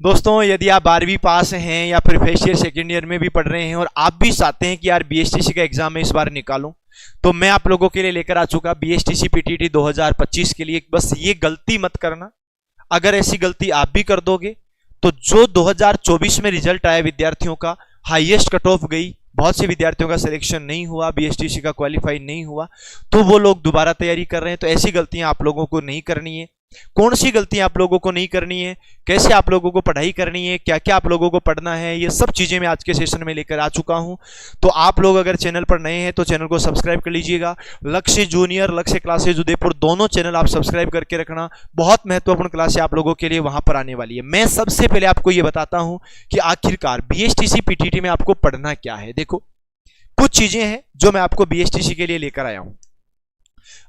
दोस्तों यदि आप 12वीं पास हैं या फिर फर्स्ट ईयर सेकेंड ईयर में भी पढ़ रहे हैं और आप भी चाहते हैं कि यार बीएसटीसी का एग्जाम मैं इस बार निकालूं, तो मैं आप लोगों के लिए लेकर आ चुका बीएसटीसी पीटीटी 2025 के लिए। बस ये गलती मत करना। अगर ऐसी गलती आप भी कर दोगे तो जो 2024 में रिजल्ट आया विद्यार्थियों का, हाईएस्ट कट ऑफ गई, बहुत से विद्यार्थियों का सिलेक्शन नहीं हुआ, बीएसटीसी का क्वालिफाई नहीं हुआ, तो वो लोग दोबारा तैयारी कर रहे हैं। तो ऐसी गलतियां आप लोगों को नहीं करनी है। कौन सी गलतियां आप लोगों को नहीं करनी है, कैसे आप लोगों को पढ़ाई करनी है, क्या क्या आप लोगों को पढ़ना है, ये सब चीजें मैं आज के सेशन में लेकर आ चुका हूं। तो आप लोग अगर चैनल पर नए हैं तो चैनल को सब्सक्राइब कर लीजिएगा। लक्ष्य जूनियर, लक्ष्य क्लासेज उदयपुर, दोनों चैनल आप सब्सक्राइब करके रखना। बहुत महत्वपूर्ण क्लास आप लोगों के लिए वहां पर आने वाली है। मैं सबसे पहले आपको यह बताता हूं कि आखिरकार बीएसटीसी पीटीटी में आपको पढ़ना क्या है। देखो, कुछ चीजें हैं जो मैं आपको बीएसटीसी के लिए लेकर आया हूं।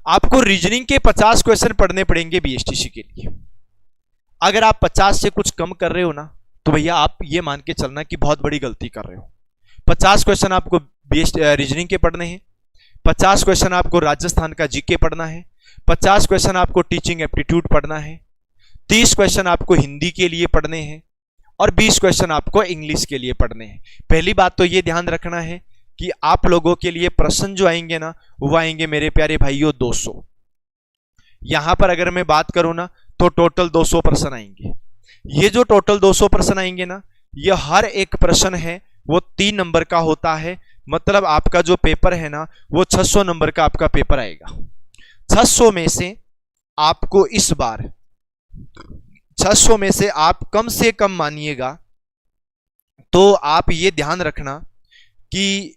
आपको रीजनिंग के 50 क्वेश्चन पढ़ने पड़ेंगे बीएसटीसी के लिए। अगर आप 50 से कुछ कम कर रहे हो ना, तो भैया आप ये मान के चलना कि बहुत बड़ी गलती कर रहे हो। 50 क्वेश्चन आपको रीजनिंग के पढ़ने हैं, 50 क्वेश्चन आपको राजस्थान का जीके पढ़ना है, 50 क्वेश्चन आपको टीचिंग एप्टीट्यूड पढ़ना है, 30 क्वेश्चन आपको हिंदी के लिए पढ़ने हैं और 20 क्वेश्चन आपको इंग्लिश के लिए पढ़ने हैं। पहली बात तो ये ध्यान रखना है कि आप लोगों के लिए प्रश्न जो आएंगे ना, वो आएंगे मेरे प्यारे भाइयों 200। यहां पर अगर मैं बात करूं ना, तो टोटल 200 प्रश्न आएंगे। ये जो टोटल 200 प्रश्न आएंगे ना, ये हर एक प्रश्न है वो 3 नंबर का होता है। मतलब आपका जो पेपर है ना, वो 600 नंबर का आपका पेपर आएगा। 600 में से आपको इस बार 600 में से आप कम से कम मानिएगा तो आप ये ध्यान रखना कि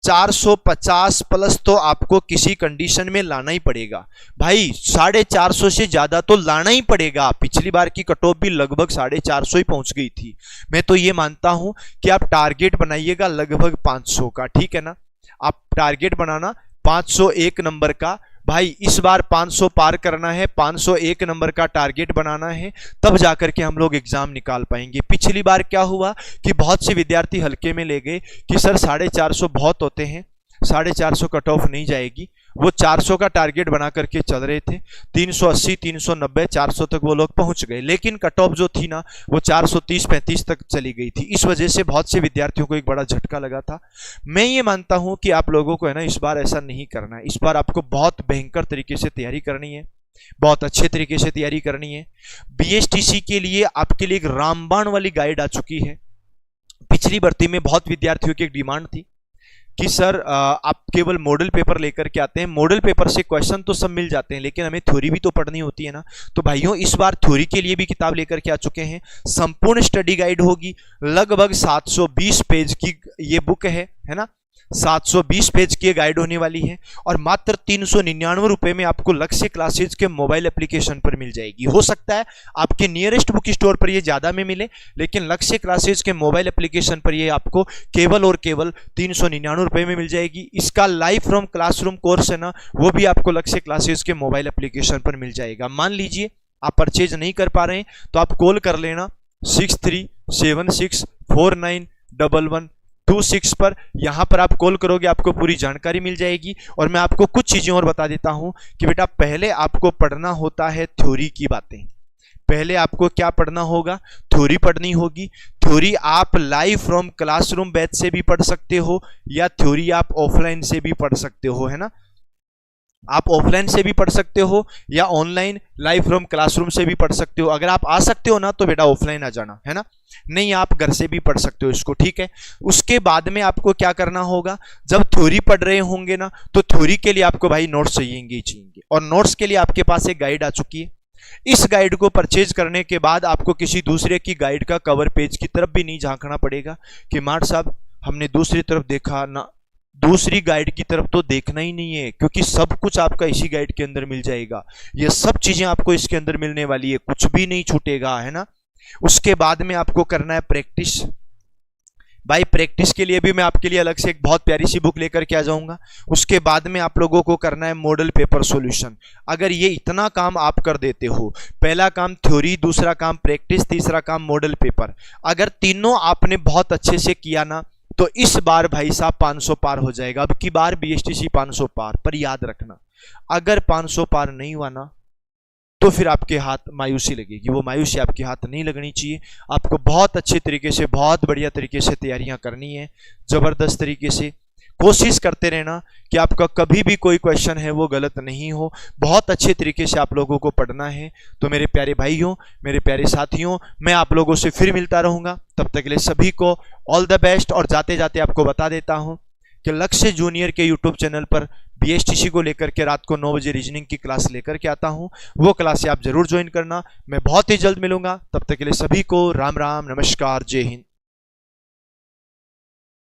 450 प्लस तो आपको किसी कंडीशन में लाना ही पड़ेगा भाई। 450 से ज्यादा तो लाना ही पड़ेगा। पिछली बार की कट ऑफ भी लगभग 450 ही पहुंच गई थी। मैं तो ये मानता हूं कि आप टारगेट बनाइएगा लगभग 500 का, ठीक है ना। आप टारगेट बनाना 501 नंबर का। भाई इस बार 500 पार करना है, 501 नंबर का टारगेट बनाना है, तब जाकर के हम लोग एग्जाम निकाल पाएंगे। पिछली बार क्या हुआ कि बहुत से विद्यार्थी हल्के में ले गए कि सर 450 बहुत होते हैं, 450 कट ऑफ नहीं जाएगी। वो 400 का टारगेट बना करके चल रहे थे। 380, 390, 400 तक वो लोग पहुंच गए, लेकिन कट ऑफ जो थी ना, वो 430-35 तक चली गई थी। इस वजह से बहुत से विद्यार्थियों को एक बड़ा झटका लगा था। मैं ये मानता हूं कि आप लोगों को है ना, इस बार ऐसा नहीं करना है। इस बार आपको बहुत भयंकर तरीके से तैयारी करनी है, बहुत अच्छे तरीके से तैयारी करनी है। बीएसटीसी के लिए आपके लिए एक रामबाण वाली गाइड आ चुकी है। पिछली भर्ती में बहुत विद्यार्थियों की एक डिमांड थी कि सर आप केवल मॉडल पेपर लेकर के आते हैं, मॉडल पेपर से क्वेश्चन तो सब मिल जाते हैं, लेकिन हमें थ्योरी भी तो पढ़नी होती है ना। तो भाइयों इस बार थ्योरी के लिए भी किताब लेकर के आ चुके हैं। संपूर्ण स्टडी गाइड होगी, लगभग 720 पेज की ये बुक है ना। 720 पेज की गाइड होने वाली है और मात्र 399 रुपए में आपको लक्ष्य क्लासेज के मोबाइल एप्लीकेशन पर मिल जाएगी। हो सकता है आपके नियरेस्ट बुक स्टोर पर ये ज्यादा में मिले, लेकिन लक्ष्य क्लासेज के मोबाइल एप्लीकेशन पर ये आपको केवल और केवल 399 रुपए में मिल जाएगी। इसका लाइव फ्रॉम क्लासरूम कोर्स है ना, वो भी आपको लक्ष्य क्लासेज के मोबाइल एप्लीकेशन पर मिल जाएगा। मान लीजिए आप परचेज नहीं कर पा रहे हैं तो आप कॉल कर लेना 6376491126 पर। यहां पर आप कॉल करोगे, आपको पूरी जानकारी मिल जाएगी। और मैं आपको कुछ चीजें और बता देता हूं कि बेटा पहले आपको पढ़ना होता है थ्योरी की बातें। पहले आपको क्या पढ़ना होगा? थ्योरी पढ़नी होगी। थ्योरी आप लाइव फ्रॉम क्लासरूम बैच से भी पढ़ सकते हो या थ्योरी आप ऑफलाइन से भी पढ़ सकते हो, है ना। आप ऑफलाइन से भी पढ़ सकते हो या ऑनलाइन लाइव फ्रॉम क्लासरूम से भी पढ़ सकते हो। अगर आप आ सकते हो ना तो बेटा ऑफलाइन आ जाना, है ना। नहीं आप घर से भी पढ़ सकते हो इसको, ठीक है। उसके बाद में आपको क्या करना होगा, जब थ्योरी पढ़ रहे होंगे ना, तो थ्योरी के लिए आपको भाई नोट्स चाहिए। और नोट्स के लिए आपके पास एक गाइड आ चुकी है। इस गाइड को परचेज करने के बाद आपको किसी दूसरे की गाइड का कवर पेज की तरफ भी नहीं झांकना पड़ेगा कि मार साहब हमने दूसरी तरफ देखा ना। दूसरी गाइड की तरफ तो देखना ही नहीं है, क्योंकि सब कुछ आपका इसी गाइड के अंदर मिल जाएगा। ये सब चीजें आपको इसके अंदर मिलने वाली है, कुछ भी नहीं छूटेगा, है ना। उसके बाद में आपको करना है प्रैक्टिस। भाई प्रैक्टिस के लिए भी मैं आपके लिए अलग से एक बहुत प्यारी सी बुक लेकर के आ जाऊंगा। उसके बाद में आप लोगों को करना है मॉडल पेपर सॉल्यूशन। अगर ये इतना काम आप कर देते हो, पहला काम थ्योरी, दूसरा काम प्रैक्टिस, तीसरा काम मॉडल पेपर, अगर तीनों आपने बहुत अच्छे से किया ना, तो इस बार भाई साहब 500 पार हो जाएगा। अब की बार बीएसटीसी 500 पार। पर याद रखना, अगर 500 पार नहीं हुआ ना, तो फिर आपके हाथ मायूसी लगेगी। वो मायूसी आपके हाथ नहीं लगनी चाहिए। आपको बहुत अच्छे तरीके से, बहुत बढ़िया तरीके से तैयारियां करनी है, जबरदस्त तरीके से कोशिश करते रहना कि आपका कभी भी कोई क्वेश्चन है वो गलत नहीं हो। बहुत अच्छे तरीके से आप लोगों को पढ़ना है। तो मेरे प्यारे भाइयों, मेरे प्यारे साथियों, मैं आप लोगों से फिर मिलता रहूंगा। तब तक के लिए सभी को ऑल द बेस्ट। और जाते जाते आपको बता देता हूं कि लक्ष्य जूनियर के यूट्यूब चैनल पर बीएसटीसी को लेकर के रात को 9 बजे रीजनिंग की क्लास लेकर के आता हूं। वो क्लास आप जरूर ज्वाइन करना। मैं बहुत ही जल्द मिलूंगा। तब तक के लिए सभी को राम राम, नमस्कार, जय हिंद।